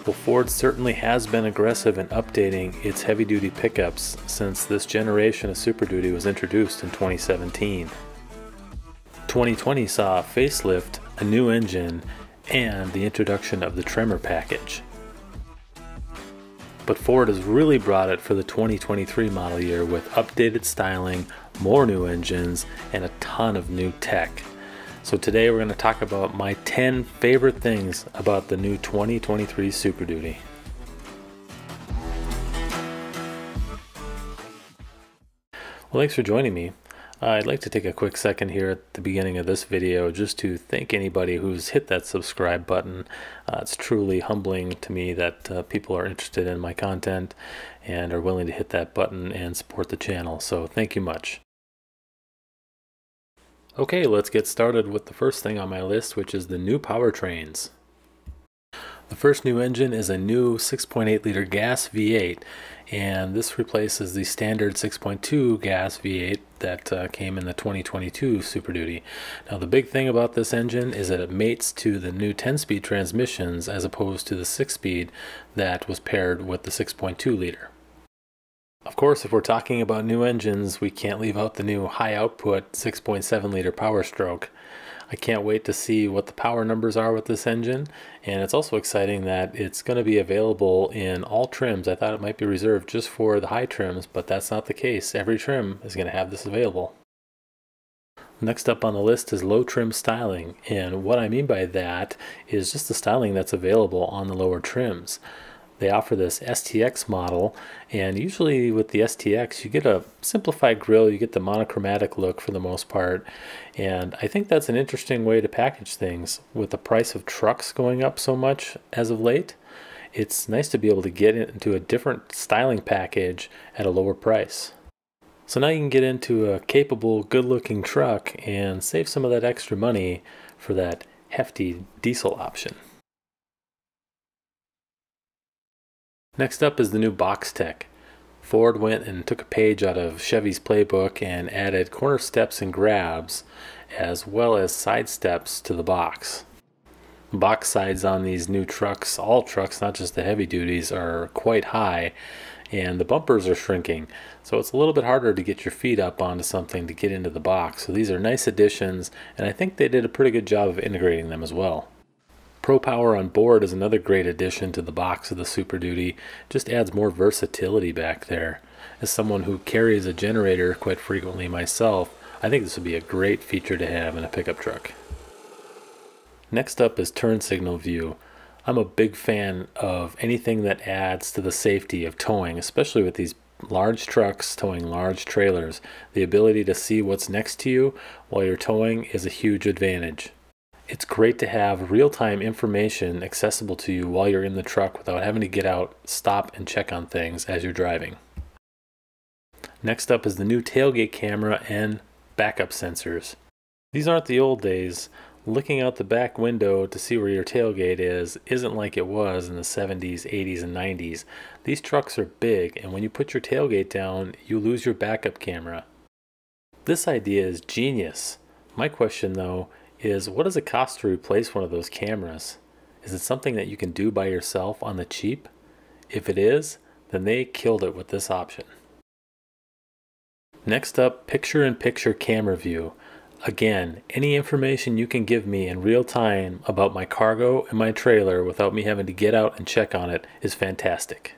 Well, Ford certainly has been aggressive in updating its heavy-duty pickups since this generation of Super Duty was introduced in 2017. 2020 saw a facelift, a new engine, and the introduction of the Tremor package. But Ford has really brought it for the 2023 model year with updated styling, more new engines, and a ton of new tech. So today we're going to talk about my 10 favorite things about the new 2023 Super Duty. Well, thanks for joining me. I'd like to take a quick second here at the beginning of this video just to thank anybody who's hit that subscribe button. It's truly humbling to me that people are interested in my content and are willing to hit that button and support the channel, so thank you much. Okay, let's get started with the first thing on my list, which is the new powertrains. The first new engine is a new 6.8 liter gas V8, and this replaces the standard 6.2 gas V8 that came in the 2022 Super Duty. Now the big thing about this engine is that it mates to the new 10-speed transmissions as opposed to the 6-speed that was paired with the 6.2 liter. Of course, if we're talking about new engines, we can't leave out the new high output 6.7 liter Power Stroke. I can't wait to see what the power numbers are with this engine, and it's also exciting that it's going to be available in all trims. I thought it might be reserved just for the high trims, but that's not the case. Every trim is going to have this available. Next up on the list is low trim styling, and what I mean by that is just the styling that's available on the lower trims. They offer this STX model, and usually with the STX you get a simplified grille, you get the monochromatic look for the most part, and I think that's an interesting way to package things. With the price of trucks going up so much as of late, it's nice to be able to get into a different styling package at a lower price. So now you can get into a capable, good-looking truck and save some of that extra money for that hefty diesel option. Next up is the new box tech. Ford went and took a page out of Chevy's playbook and added corner steps and grabs as well as side steps to the box. Box sides on these new trucks, all trucks, not just the heavy duties, are quite high, and the bumpers are shrinking, so it's a little bit harder to get your feet up onto something to get into the box. So these are nice additions, and I think they did a pretty good job of integrating them as well. Pro Power on board is another great addition to the box of the Super Duty. Just adds more versatility back there. As someone who carries a generator quite frequently myself, I think this would be a great feature to have in a pickup truck. Next up is turn signal view. I'm a big fan of anything that adds to the safety of towing, especially with these large trucks towing large trailers. The ability to see what's next to you while you're towing is a huge advantage. It's great to have real-time information accessible to you while you're in the truck without having to get out, stop, and check on things as you're driving. Next up is the new tailgate camera and backup sensors. These aren't the old days. Looking out the back window to see where your tailgate isn't like it was in the 70s, 80s, and 90s. These trucks are big, and when you put your tailgate down, you lose your backup camera. This idea is genius. My question, though, is what does it cost to replace one of those cameras? Is it something that you can do by yourself on the cheap? If it is, then they killed it with this option. Next up, picture-in-picture camera view. Again, any information you can give me in real time about my cargo and my trailer without me having to get out and check on it is fantastic.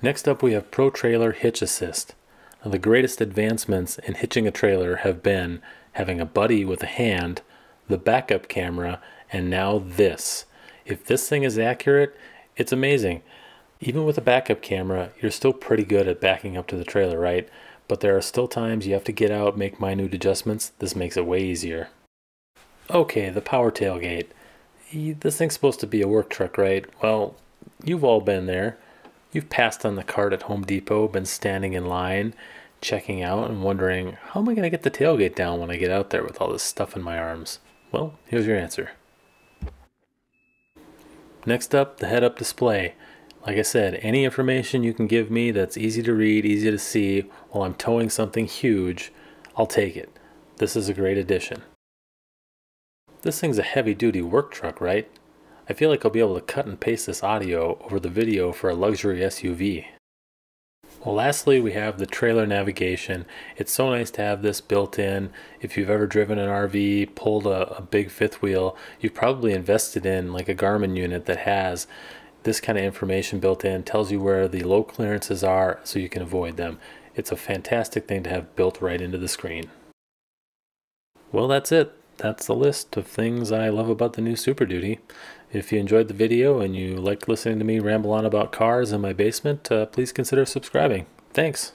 Next up, we have Pro Trailer Hitch Assist. Now, the greatest advancements in hitching a trailer have been having a buddy with a hand, the backup camera, and now this. If this thing is accurate, it's amazing. Even with a backup camera, you're still pretty good at backing up to the trailer, right? But there are still times you have to get out, make minute adjustments. This makes it way easier. Okay, the power tailgate. This thing's supposed to be a work truck, right? Well, you've all been there. You've passed on the cart at Home Depot, been standing in line, checking out and wondering, how am I going to get the tailgate down when I get out there with all this stuff in my arms? Well, here's your answer. Next up, the head-up display. Like I said, any information you can give me that's easy to read, easy to see while I'm towing something huge, I'll take it. This is a great addition. This thing's a heavy-duty work truck, right? I feel like I'll be able to cut and paste this audio over the video for a luxury SUV. Well, lastly, we have the trailer navigation. It's so nice to have this built in. If you've ever driven an RV, pulled a big fifth wheel, you've probably invested in like a Garmin unit that has this kind of information built in, tells you where the low clearances are so you can avoid them. It's a fantastic thing to have built right into the screen. Well, that's it. That's the list of things I love about the new Super Duty. If you enjoyed the video and you liked listening to me ramble on about cars in my basement, please consider subscribing. Thanks.